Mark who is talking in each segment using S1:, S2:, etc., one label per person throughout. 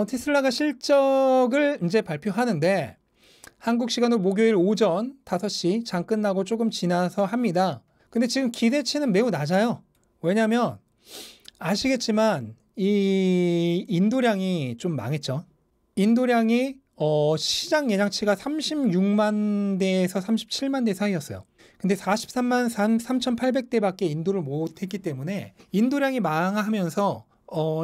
S1: 테슬라가 실적을 이제 발표하는데 한국 시간으로 목요일 오전 5시 장 끝나고 조금 지나서 합니다. 근데 지금 기대치는 매우 낮아요. 왜냐면 아시겠지만 이 인도량이 좀 망했죠. 인도량이 시장 예상치가 36만 대에서 37만 대 사이였어요. 근데 43만 3,800대밖에 인도를 못했기 때문에 인도량이 망하면서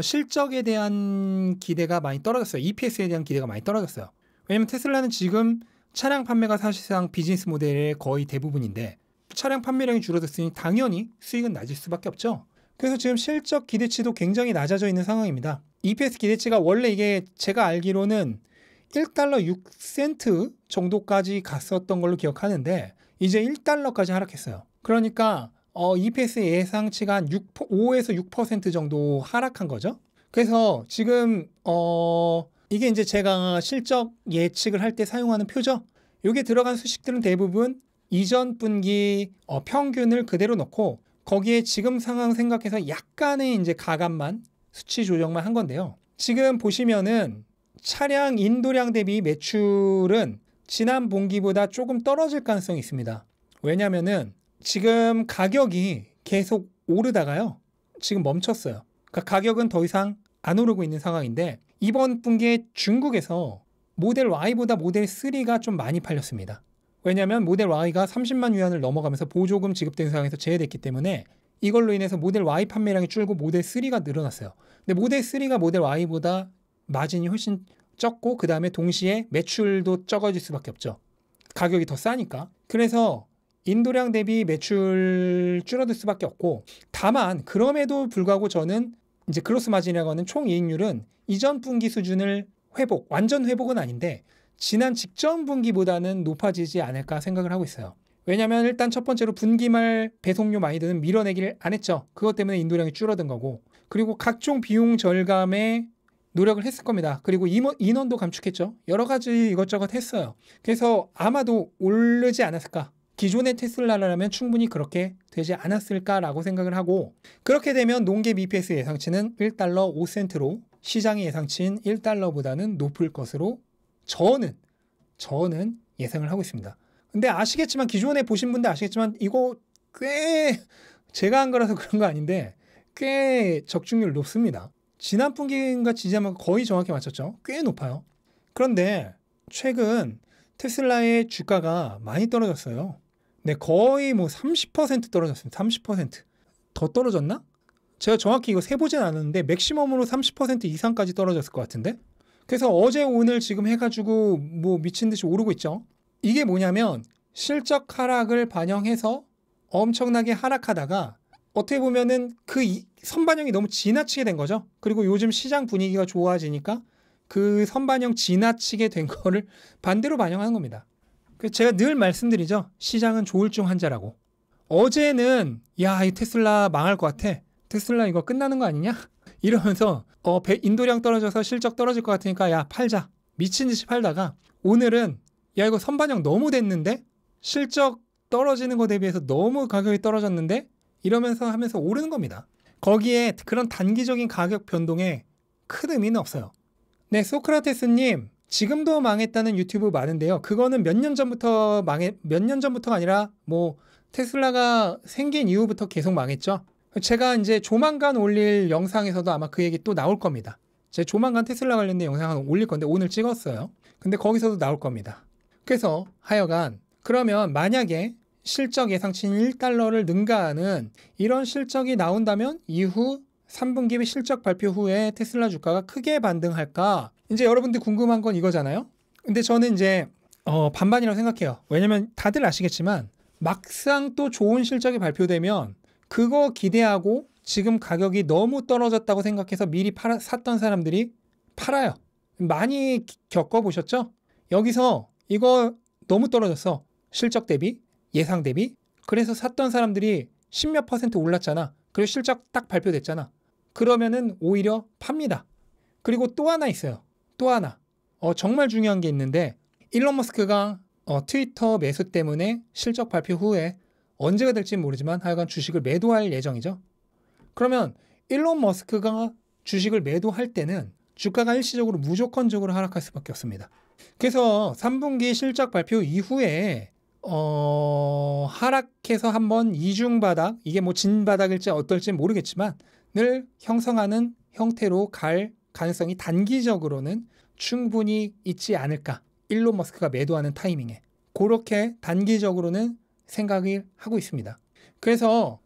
S1: 실적에 대한 기대가 많이 떨어졌어요. EPS에 대한 기대가 많이 떨어졌어요. 왜냐면 테슬라는 지금 차량 판매가 사실상 비즈니스 모델의 거의 대부분인데 차량 판매량이 줄어들었으니 당연히 수익은 낮을 수밖에 없죠. 그래서 지금 실적 기대치도 굉장히 낮아져 있는 상황입니다. EPS 기대치가 원래 이게 제가 알기로는 1달러 6센트 정도까지 갔었던 걸로 기억하는데 이제 1달러까지 하락했어요. 그러니까 EPS 예상치가 한 5에서 6% 정도 하락한 거죠. 그래서 지금 이게 이제 제가 실적 예측을 할 때 사용하는 표죠. 여기에 들어간 수식들은 대부분 이전 분기 평균을 그대로 놓고 거기에 지금 상황 생각해서 약간의 이제 가감만 수치 조정만 한 건데요. 지금 보시면은 차량 인도량 대비 매출은 지난 분기보다 조금 떨어질 가능성이 있습니다. 왜냐면은 지금 가격이 계속 오르다가요. 지금 멈췄어요. 그러니까 가격은 더 이상 안 오르고 있는 상황인데 이번 분기에 중국에서 모델 Y보다 모델 3가 좀 많이 팔렸습니다. 왜냐하면 모델 Y가 30만 유안을 넘어가면서 보조금 지급된 상황에서 제외됐기 때문에 이걸로 인해서 모델 Y 판매량이 줄고 모델 3가 늘어났어요. 근데 모델 3가 모델 Y보다 마진이 훨씬 적고 그 다음에 동시에 매출도 적어질 수밖에 없죠. 가격이 더 싸니까. 그래서 인도량 대비 매출 줄어들 수밖에 없고 다만 그럼에도 불구하고 저는 이제 그로스 마진이라고 하는 총이익률은 이전 분기 수준을 완전 회복은 아닌데 지난 직전 분기보다는 높아지지 않을까 생각을 하고 있어요. 왜냐하면 일단 첫 번째로 분기 말 배송료 많이 드는 밀어내기를 안 했죠. 그것 때문에 인도량이 줄어든 거고 그리고 각종 비용 절감에 노력을 했을 겁니다. 그리고 인원도 감축했죠. 여러 가지 이것저것 했어요. 그래서 아마도 오르지 않았을까. 기존의 테슬라라면 충분히 그렇게 되지 않았을까라고 생각을 하고 그렇게 되면 농갭 EPS 예상치는 1달러 5센트로 시장의 예상치인 1달러보다는 높을 것으로 저는 예상을 하고 있습니다. 근데 아시겠지만 기존에 보신 분들 아시겠지만 이거 꽤 제가 한 거라서 그런 거 아닌데 꽤 적중률 높습니다. 지난 분기인가 지지하면 거의 정확히 맞췄죠. 꽤 높아요. 그런데 최근 테슬라의 주가가 많이 떨어졌어요. 네, 거의 뭐 30% 떨어졌습니다. 30%. 더 떨어졌나? 제가 정확히 이거 세보진 않았는데 맥시멈으로 30% 이상까지 떨어졌을 것 같은데? 그래서 어제 오늘 지금 해가지고 뭐 미친 듯이 오르고 있죠. 이게 뭐냐면 실적 하락을 반영해서 엄청나게 하락하다가 어떻게 보면은 그 선반영이 너무 지나치게 된 거죠. 그리고 요즘 시장 분위기가 좋아지니까 그 선반영 지나치게 된 거를 반대로 반영하는 겁니다. 제가 늘 말씀드리죠. 시장은 조울증 환자라고. 어제는 야, 이 테슬라 망할 것 같아. 테슬라 이거 끝나는 거 아니냐? 이러면서 인도량 떨어져서 실적 떨어질 것 같으니까 야, 팔자. 미친 듯이 팔다가 오늘은 야, 이거 선반영 너무 됐는데? 실적 떨어지는 거 대비해서 너무 가격이 떨어졌는데? 이러면서 하면서 오르는 겁니다. 거기에 그런 단기적인 가격 변동에 큰 의미는 없어요. 네, 소크라테스님 지금도 망했다는 유튜브 많은데요. 그거는 몇 년 전부터가 아니라 뭐 테슬라가 생긴 이후부터 계속 망했죠. 제가 이제 조만간 올릴 영상에서도 아마 그 얘기 또 나올 겁니다. 제가 조만간 테슬라 관련된 영상을 올릴 건데 오늘 찍었어요. 근데 거기서도 나올 겁니다. 그래서 하여간 그러면 만약에 실적 예상치인 1달러를 능가하는 이런 실적이 나온다면 이후 3분기 실적 발표 후에 테슬라 주가가 크게 반등할까? 이제 여러분들 궁금한 건 이거잖아요. 근데 저는 이제 반반이라고 생각해요. 왜냐면 다들 아시겠지만 막상 또 좋은 실적이 발표되면 그거 기대하고 지금 가격이 너무 떨어졌다고 생각해서 미리 샀던 사람들이 팔아요. 많이 겪어보셨죠? 여기서 이거 너무 떨어졌어. 실적 대비, 예상 대비. 그래서 샀던 사람들이 10몇 % 올랐잖아. 그리고 실적 딱 발표됐잖아. 그러면은 오히려 팝니다. 그리고 또 하나 있어요. 또 하나. 정말 중요한 게 있는데 일론 머스크가 트위터 매수 때문에 실적 발표 후에 언제가 될지는 모르지만 하여간 주식을 매도할 예정이죠. 그러면 일론 머스크가 주식을 매도할 때는 주가가 일시적으로 무조건적으로 하락할 수밖에 없습니다. 그래서 3분기 실적 발표 이후에 하락해서 한번 이중바닥, 이게 뭐 진바닥일지 어떨지 모르겠지만 늘 형성하는 형태로 갈 가능성이 단기적으로는 충분히 있지 않을까. 일론 머스크가 매도하는 타이밍에 그렇게 단기적으로는 생각을 하고 있습니다. 그래서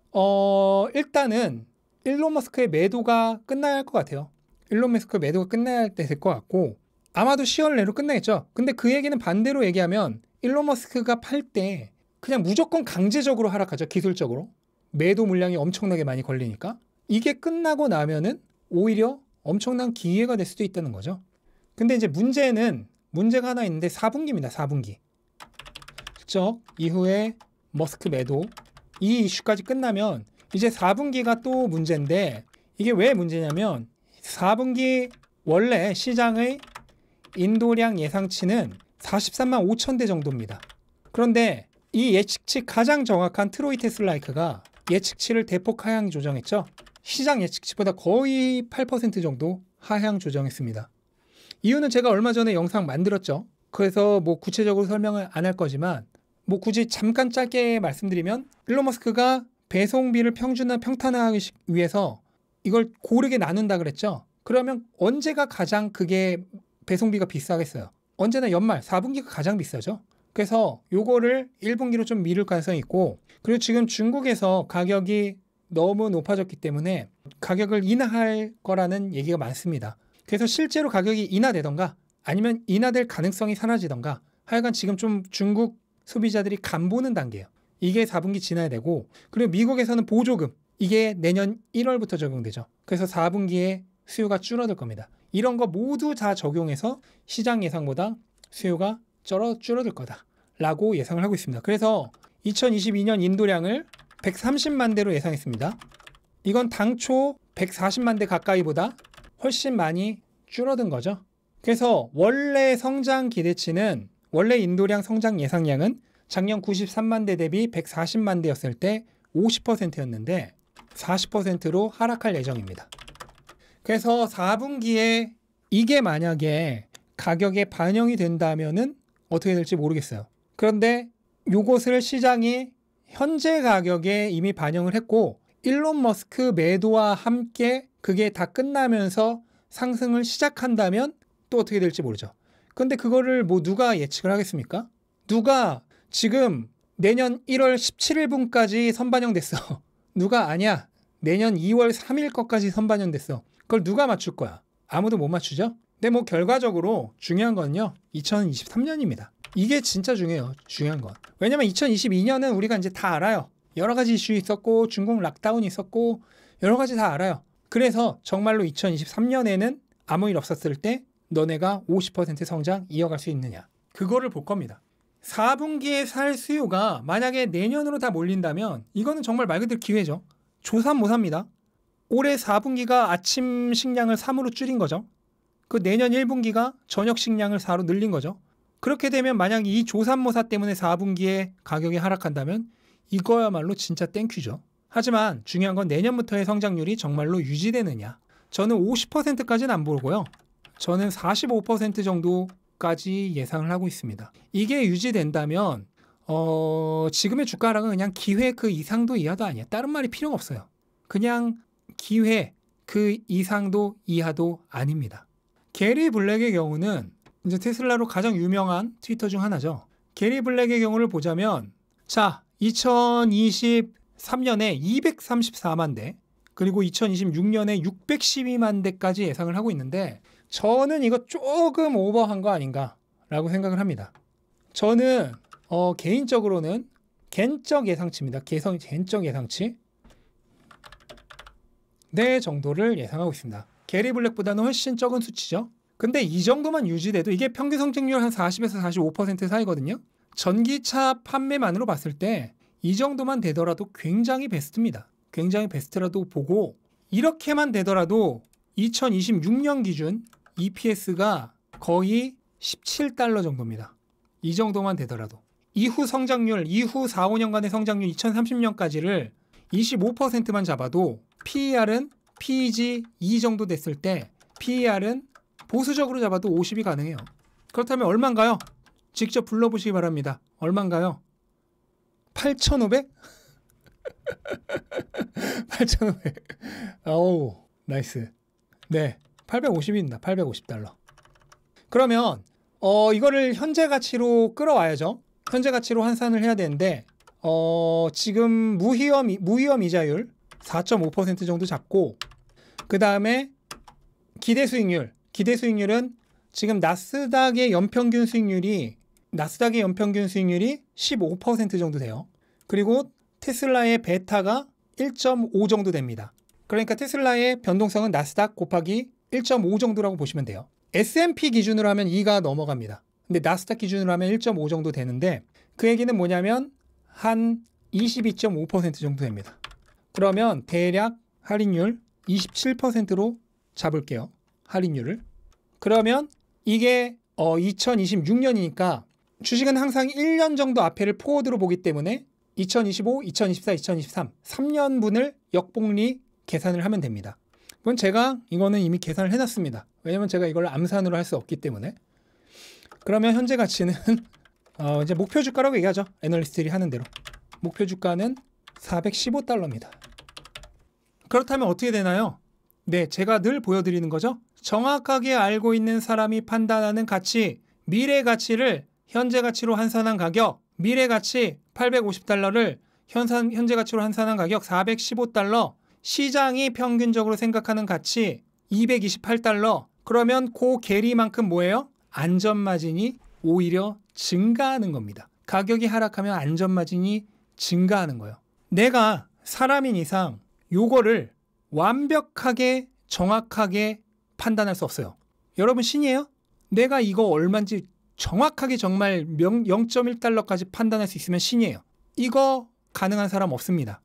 S1: 일단은 일론 머스크의 매도가 끝나야 할 것 같아요. 일론 머스크의 매도가 끝나야 할 때 될 것 같고 아마도 10월 내로 끝나겠죠. 근데 그 얘기는 반대로 얘기하면 일론 머스크가 팔 때 그냥 무조건 강제적으로 하락하죠. 기술적으로. 매도 물량이 엄청나게 많이 걸리니까. 이게 끝나고 나면은 오히려 엄청난 기회가 될 수도 있다는 거죠. 근데 이제 문제가 하나 있는데 4분기입니다. 4분기. 실적 이후에 머스크 매도 이 이슈까지 끝나면 이제 4분기가 또 문제인데 이게 왜 문제냐면 4분기 원래 시장의 인도량 예상치는 43만 5천 대 정도입니다. 그런데 이 예측치 가장 정확한 트로이 테슬라이크가 예측치를 대폭 하향 조정했죠. 시장 예측치보다 거의 8% 정도 하향 조정했습니다. 이유는 제가 얼마 전에 영상 만들었죠. 그래서 뭐 구체적으로 설명을 안 할 거지만 뭐 굳이 잠깐 짧게 말씀드리면 일론 머스크가 배송비를 평탄화하기 위해서 이걸 고르게 나눈다 그랬죠. 그러면 언제가 가장 그게 배송비가 비싸겠어요? 언제나 연말 4분기가 가장 비싸죠. 그래서 요거를 1분기로 좀 미룰 가능성이 있고 그리고 지금 중국에서 가격이 너무 높아졌기 때문에 가격을 인하할 거라는 얘기가 많습니다. 그래서 실제로 가격이 인하되던가 아니면 인하될 가능성이 사라지던가 하여간 지금 좀 중국 소비자들이 간보는 단계예요. 이게 4분기 지나야 되고 그리고 미국에서는 보조금 이게 내년 1월부터 적용되죠. 그래서 4분기에 수요가 줄어들 겁니다. 이런 거 모두 다 적용해서 시장 예상보다 수요가 줄어들 거다라고 예상을 하고 있습니다. 그래서 2022년 인도량을 130만 대로 예상했습니다. 이건 당초 140만 대 가까이보다 훨씬 많이 줄어든 거죠. 그래서 원래 성장 기대치는 원래 인도량 성장 예상량은 작년 93만 대 대비 140만 대였을 때 50%였는데 40%로 하락할 예정입니다. 그래서 4분기에 이게 만약에 가격에 반영이 된다면은 어떻게 될지 모르겠어요. 그런데 이것을 시장이 현재 가격에 이미 반영을 했고 일론 머스크 매도와 함께 그게 다 끝나면서 상승을 시작한다면 또 어떻게 될지 모르죠. 근데 그거를 뭐 누가 예측을 하겠습니까? 누가 지금 내년 1월 17일분까지 선반영됐어. 누가 아니야. 내년 2월 3일 것까지 선반영됐어. 그걸 누가 맞출 거야? 아무도 못 맞추죠? 근데 뭐 결과적으로 중요한 건요. 2023년입니다. 이게 진짜 중요해요. 중요한 건. 왜냐면 2022년은 우리가 이제 다 알아요. 여러 가지 이슈 있었고 중국 락다운이 있었고 여러 가지 다 알아요. 그래서 정말로 2023년에는 아무 일 없었을 때 너네가 50% 성장 이어갈 수 있느냐. 그거를 볼 겁니다. 4분기에 살 수요가 만약에 내년으로 다 몰린다면 이거는 정말 말 그대로 기회죠. 조삼 모사입니다. 올해 4분기가 아침 식량을 3으로 줄인 거죠. 그 내년 1분기가 저녁 식량을 4로 늘린 거죠. 그렇게 되면 만약 이 조삼모사 때문에 4분기에 가격이 하락한다면 이거야말로 진짜 땡큐죠. 하지만 중요한 건 내년부터의 성장률이 정말로 유지되느냐. 저는 50%까지는 안 보고요. 저는 45% 정도까지 예상을 하고 있습니다. 이게 유지된다면 지금의 주가 하락은 그냥 기회 그 이상도 이하도 아니에요. 다른 말이 필요가 없어요. 그냥 기회 그 이상도 이하도 아닙니다. 게리 블랙의 경우는 이제 테슬라로 가장 유명한 트위터 중 하나죠. 게리 블랙의 경우를 보자면 자 2023년에 234만 대 그리고 2026년에 612만 대까지 예상을 하고 있는데 저는 이거 조금 오버한 거 아닌가 라고 생각을 합니다. 저는 개인적으로는 갠적 예상치입니다. 갠적 예상치 네 정도를 예상하고 있습니다. 게리 블랙보다는 훨씬 적은 수치죠. 근데 이 정도만 유지돼도 이게 평균 성장률 한 40에서 45% 사이거든요. 전기차 판매만으로 봤을 때 이 정도만 되더라도 굉장히 베스트입니다. 굉장히 베스트라도 보고 이렇게만 되더라도 2026년 기준 EPS가 거의 17달러 정도입니다. 이 정도만 되더라도 이후 성장률, 이후 4, 5년간의 성장률 2030년까지를 25%만 잡아도 PER은 PEG 2 정도 됐을 때 PER은 보수적으로 잡아도 50이 가능해요. 그렇다면 얼마인가요? 직접 불러보시기 바랍니다. 얼마인가요? 8,500? 8,500. 어우, 나이스. 네, 850입니다. 850달러. 그러면 이거를 현재 가치로 끌어와야죠. 현재 가치로 환산을 해야 되는데 지금 무위험 이자율 4.5% 정도 잡고, 그 다음에 기대 수익률은 지금 나스닥의 연평균 수익률이 15% 정도 돼요. 그리고 테슬라의 베타가 1.5 정도 됩니다. 그러니까 테슬라의 변동성은 나스닥 곱하기 1.5 정도라고 보시면 돼요. S&P 기준으로 하면 2가 넘어갑니다. 근데 나스닥 기준으로 하면 1.5 정도 되는데, 그 얘기는 뭐냐면 한 22.5% 정도 됩니다. 그러면 대략 할인율 27%로 잡을게요. 할인율을. 그러면 이게 2026년이니까 주식은 항상 1년 정도 앞에를 포워드로 보기 때문에 2025, 2024, 2023 3년분을 역복리 계산을 하면 됩니다. 그건 제가 이거는 이미 계산을 해놨습니다. 왜냐면 제가 이걸 암산으로 할 수 없기 때문에. 그러면 현재 가치는 이제 목표 주가라고 얘기하죠. 애널리스트들이 하는 대로. 목표 주가는 415달러입니다. 그렇다면 어떻게 되나요? 네, 제가 늘 보여드리는 거죠. 정확하게 알고 있는 사람이 판단하는 가치, 미래 가치를 현재 가치로 환산한 가격, 미래 가치 850달러를 현재 가치로 환산한 가격 415달러, 시장이 평균적으로 생각하는 가치 228달러. 그러면 그 괴리만큼 뭐예요? 안전마진이 오히려 증가하는 겁니다. 가격이 하락하면 안전마진이 증가하는 거예요. 내가 사람인 이상 요거를 완벽하게 정확하게 판단할 수 없어요. 여러분 신이에요? 내가 이거 얼마인지 정확하게 정말 0.1달러까지 판단할 수 있으면 신이에요. 이거 가능한 사람 없습니다.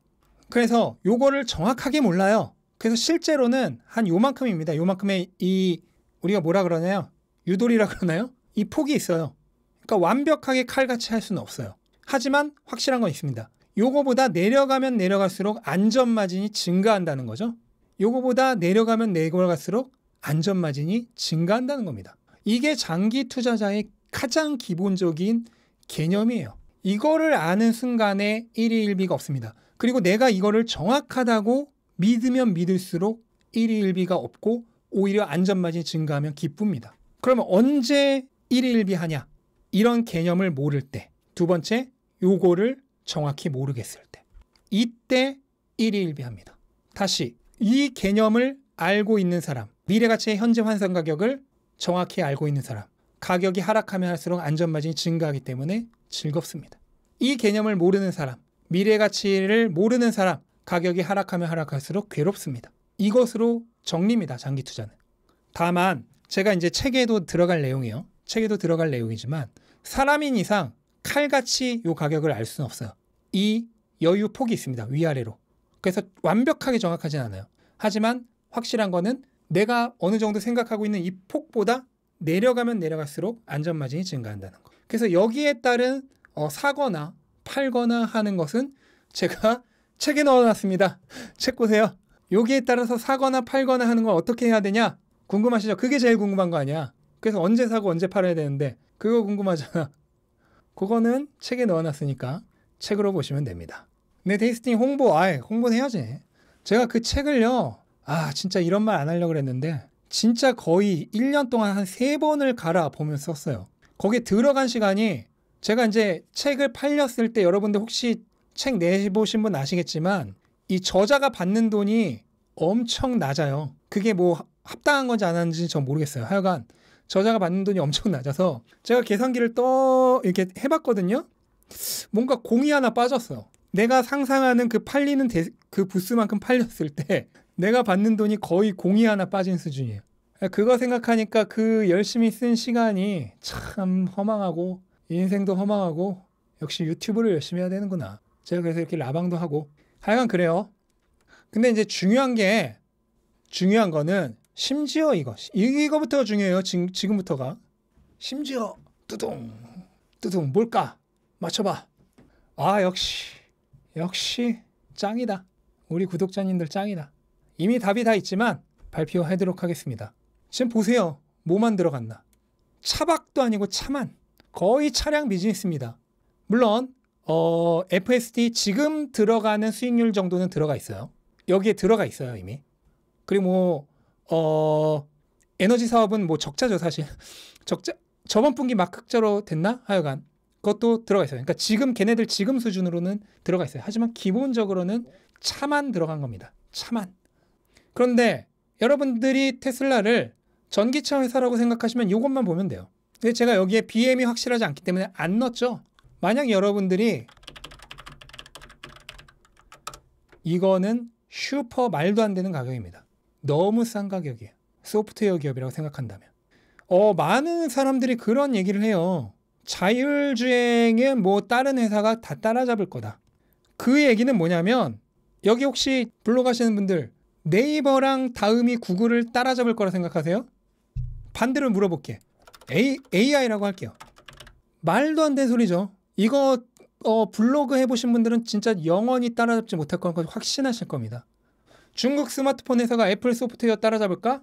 S1: 그래서 요거를 정확하게 몰라요. 그래서 실제로는 한 요만큼입니다. 요만큼의 우리가 뭐라 그러나요? 유도리라 그러나요? 이 폭이 있어요. 그러니까 완벽하게 칼같이 할 수는 없어요. 하지만 확실한 건 있습니다. 요거보다 내려가면 내려갈수록 안전마진이 증가한다는 거죠. 요거보다 내려가면 내려갈수록 안전마진이 증가한다는 겁니다. 이게 장기 투자자의 가장 기본적인 개념이에요. 이거를 아는 순간에 1위 1비가 없습니다. 그리고 내가 이거를 정확하다고 믿으면 믿을수록 1위 1비가 없고 오히려 안전마진이 증가하면 기쁩니다. 그러면 언제 1위 1비 하냐? 이런 개념을 모를 때. 두 번째, 요거를 정확히 모르겠을 때. 이때 1위 1비 합니다. 다시 이 개념을 알고 있는 사람, 미래가치의 현재 환산 가격을 정확히 알고 있는 사람, 가격이 하락하면 할수록 안전마진이 증가하기 때문에 즐겁습니다. 이 개념을 모르는 사람, 미래가치를 모르는 사람, 가격이 하락하면 하락할수록 괴롭습니다. 이것으로 정리입니다. 장기 투자는. 다만 제가 이제 책에도 들어갈 내용이에요. 책에도 들어갈 내용이지만 사람인 이상 칼같이 이 가격을 알 수는 없어요. 이 여유 폭이 있습니다. 위아래로. 그래서 완벽하게 정확하진 않아요. 하지만 확실한 거는 내가 어느 정도 생각하고 있는 이 폭보다 내려가면 내려갈수록 안전마진이 증가한다는 거. 그래서 여기에 따른 사거나 팔거나 하는 것은 제가 책에 넣어놨습니다. 책 보세요. 여기에 따라서 사거나 팔거나 하는 건 어떻게 해야 되냐? 궁금하시죠? 그게 제일 궁금한 거 아니야? 그래서 언제 사고 언제 팔아야 되는데 그거 궁금하잖아. 그거는 책에 넣어놨으니까 책으로 보시면 됩니다. 네, 데이스팅 홍보는 해야지. 제가 그 책을요, 진짜 이런 말 안 하려고 그랬는데 진짜 거의 1년 동안 한 3번을 갈아보면서 썼어요. 거기에 들어간 시간이, 제가 이제 책을 팔렸을 때 여러분들 혹시 책 내보신 분 아시겠지만 이 저자가 받는 돈이 엄청 낮아요. 그게 뭐 합당한 건지 안 하는지 전 모르겠어요. 하여간 저자가 받는 돈이 엄청 낮아서 제가 계산기를 이렇게 해봤거든요. 뭔가 공이 하나 빠졌어. 내가 상상하는 그 팔리는 그 부스만큼 팔렸을 때 내가 받는 돈이 거의 공이 하나 빠진 수준이에요. 그거 생각하니까 그 열심히 쓴 시간이 참 허망하고 인생도 허망하고 역시 유튜브를 열심히 해야 되는구나. 제가 그래서 이렇게 라방도 하고 하여간 그래요. 근데 이제 중요한 거는 심지어 이거부터가 중요해요. 지금부터가. 심지어 뚜둥 뭘까? 맞춰봐. 역시 짱이다. 우리 구독자님들 짱이다. 이미 답이 다 있지만 발표하도록 하겠습니다. 지금 보세요. 뭐만 들어갔나? 차박도 아니고 차만. 거의 차량 비즈니스입니다. 물론 FSD 지금 들어가는 수익률 정도는 들어가 있어요. 여기에 들어가 있어요 이미. 그리고 에너지 사업은 뭐 적자죠 사실. 적자. 저번 분기 막 흑자로 됐나? 하여간 그것도 들어가 있어요. 그러니까 지금 걔네들 지금 수준으로는 들어가 있어요. 하지만 기본적으로는 차만 들어간 겁니다. 차만. 그런데 여러분들이 테슬라를 전기차 회사라고 생각하시면 이것만 보면 돼요. 근데 제가 여기에 BM이 확실하지 않기 때문에 안 넣었죠. 만약 여러분들이 이거는 슈퍼 말도 안 되는 가격입니다. 너무 싼 가격이에요. 소프트웨어 기업이라고 생각한다면. 많은 사람들이 그런 얘기를 해요. 자율주행에 뭐 다른 회사가 다 따라잡을 거다. 그 얘기는 뭐냐면 여기 혹시 블로그 하시는 분들 네이버랑 다음이 구글을 따라잡을 거라 생각하세요? 반대로 물어볼게. AI라고 할게요. 말도 안 되는 소리죠. 이거 블로그 해보신 분들은 진짜 영원히 따라잡지 못할 건 확신하실 겁니다. 중국 스마트폰 회사가 애플 소프트웨어 따라잡을까?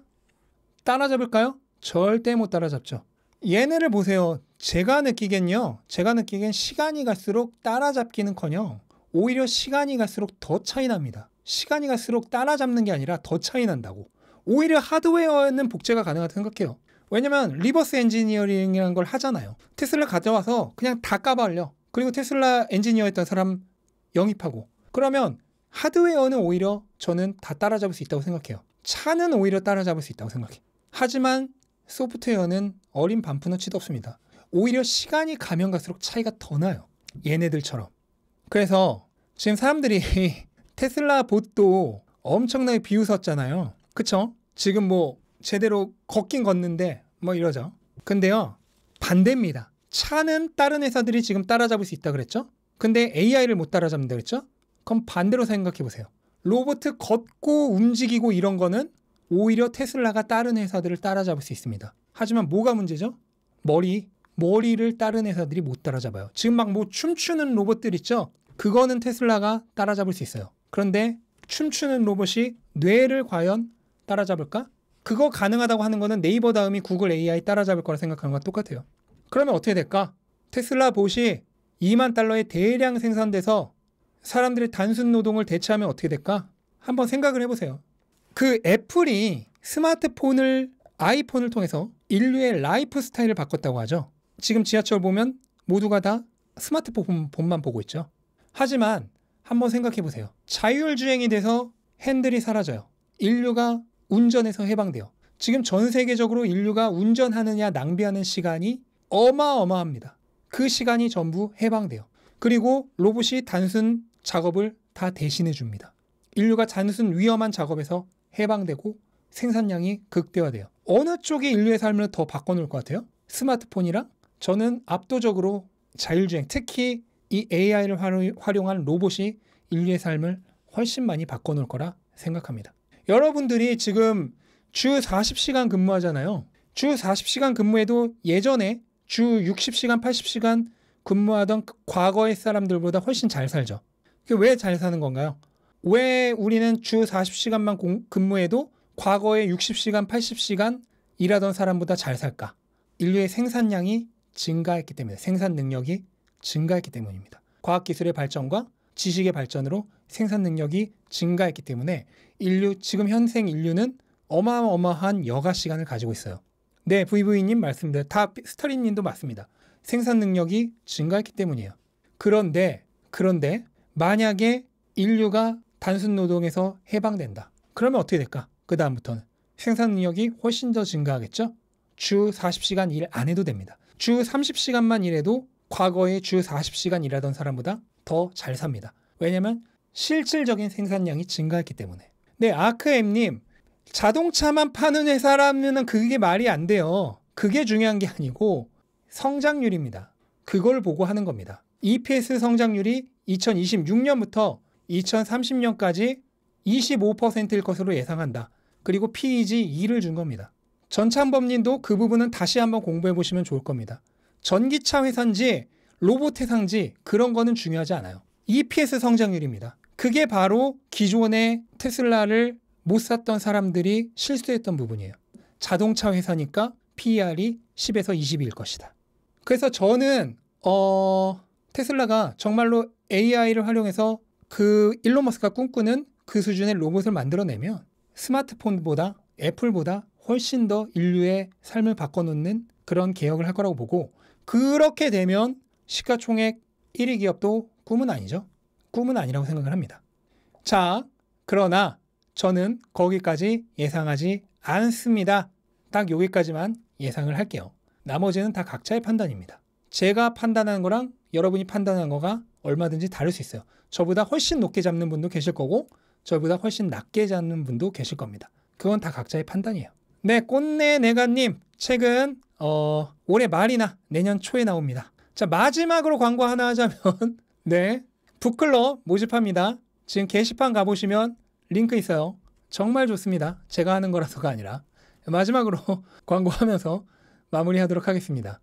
S1: 따라잡을까요? 절대 못 따라잡죠. 얘네를 보세요. 제가 느끼기엔 시간이 갈수록 따라잡기는커녕 오히려 시간이 갈수록 더 차이 납니다. 시간이 갈수록 따라잡는 게 아니라 더 차이 난다고. 오히려 하드웨어에는 복제가 가능하다고 생각해요. 왜냐면 리버스 엔지니어링이라는 걸 하잖아요. 테슬라 가져와서 그냥 다 까발려. 그리고 테슬라 엔지니어였던 사람 영입하고. 그러면 하드웨어는 오히려 저는 다 따라잡을 수 있다고 생각해요. 차는 오히려 따라잡을 수 있다고 생각해요. 하지만 소프트웨어는 어린 반푼어치도 없습니다. 오히려 시간이 가면 갈수록 차이가 더 나요. 얘네들처럼. 그래서 지금 사람들이 테슬라 봇도 엄청나게 비웃었잖아요. 그쵸? 지금 뭐 제대로 걷긴 걷는데 뭐 이러죠. 근데요, 반대입니다. 차는 다른 회사들이 지금 따라잡을 수 있다 그랬죠? 근데 AI를 못 따라잡는다 그랬죠? 그럼 반대로 생각해 보세요. 로봇 걷고 움직이고 이런 거는 오히려 테슬라가 다른 회사들을 따라잡을 수 있습니다. 하지만 뭐가 문제죠? 머리를 다른 회사들이 못 따라잡아요. 지금 막 뭐 춤추는 로봇들 있죠? 그거는 테슬라가 따라잡을 수 있어요. 그런데 춤추는 로봇이 뇌를 과연 따라잡을까? 그거 가능하다고 하는 거는 네이버 다음이 구글 AI 따라잡을 거라 생각하는 거랑 똑같아요. 그러면 어떻게 될까? 테슬라 봇이 2만 달러에 대량 생산돼서 사람들의 단순 노동을 대체하면 어떻게 될까? 한번 생각을 해보세요. 그 애플이 아이폰을 통해서 인류의 라이프 스타일을 바꿨다고 하죠. 지금 지하철 보면 모두가 다 스마트폰만 보고 있죠. 하지만 한번 생각해 보세요. 자율주행이 돼서 핸들이 사라져요. 인류가 운전에서 해방돼요. 지금 전 세계적으로 인류가 운전하느냐 낭비하는 시간이 어마어마합니다. 그 시간이 전부 해방돼요. 그리고 로봇이 단순 작업을 다 대신해 줍니다. 인류가 단순 위험한 작업에서 해방되고 생산량이 극대화돼요. 어느 쪽이 인류의 삶을 더 바꿔놓을 것 같아요? 스마트폰이랑? 저는 압도적으로 자율주행, 특히 이 AI를 활용한 로봇이 인류의 삶을 훨씬 많이 바꿔놓을 거라 생각합니다. 여러분들이 지금 주 40시간 근무하잖아요. 주 40시간 근무해도 예전에 주 60시간, 80시간 근무하던 과거의 사람들보다 훨씬 잘 살죠. 왜 잘 사는 건가요? 왜 우리는 주 40시간만 근무해도 과거에 60시간, 80시간 일하던 사람보다 잘 살까? 인류의 생산량이 증가했기 때문에, 생산 능력이 증가했기 때문입니다. 과학기술의 발전과 지식의 발전으로 생산 능력이 증가했기 때문에 지금 현생 인류는 어마어마한 여가 시간을 가지고 있어요. 네, VV님 말씀대로 다 스타린님도 맞습니다. 생산 능력이 증가했기 때문이에요. 그런데 만약에 인류가 단순 노동에서 해방된다. 그러면 어떻게 될까? 그 다음부터는 생산 능력이 훨씬 더 증가하겠죠? 주 40시간 일 안 해도 됩니다. 주 30시간만 일해도 과거에 주 40시간 일하던 사람보다 더 잘 삽니다. 왜냐하면 실질적인 생산량이 증가했기 때문에. 네, 아크엠님, 자동차만 파는 회사라면 그게 말이 안 돼요. 그게 중요한 게 아니고 성장률입니다. 그걸 보고 하는 겁니다. EPS 성장률이 2026년부터 2030년까지 25%일 것으로 예상한다. 그리고 PEG 2를 준 겁니다. 전창범님도 그 부분은 다시 한번 공부해 보시면 좋을 겁니다. 전기차 회사인지 로봇 회사인지 그런 거는 중요하지 않아요. EPS 성장률입니다. 그게 바로 기존의 테슬라를 못 샀던 사람들이 실수했던 부분이에요. 자동차 회사니까 PER이 10에서 20일 것이다. 그래서 저는 테슬라가 정말로 AI를 활용해서 그 일론 머스크가 꿈꾸는 그 수준의 로봇을 만들어내면 스마트폰보다 애플보다 훨씬 더 인류의 삶을 바꿔놓는 그런 개혁을 할 거라고 보고, 그렇게 되면 시가총액 1위 기업도 꿈은 아니죠. 꿈은 아니라고 생각을 합니다. 자, 그러나 저는 거기까지 예상하지 않습니다. 딱 여기까지만 예상을 할게요. 나머지는 다 각자의 판단입니다. 제가 판단하는 거랑 여러분이 판단하는 거가 얼마든지 다를 수 있어요. 저보다 훨씬 높게 잡는 분도 계실 거고 저보다 훨씬 낮게 잡는 분도 계실 겁니다. 그건 다 각자의 판단이에요. 네, 꽃내내가님 책은 올해 말이나 내년 초에 나옵니다. 자, 마지막으로 광고 하나 하자면 네, 북클럽 모집합니다. 지금 게시판 가보시면 링크 있어요. 정말 좋습니다. 제가 하는 거라서가 아니라. 마지막으로 광고하면서 마무리하도록 하겠습니다.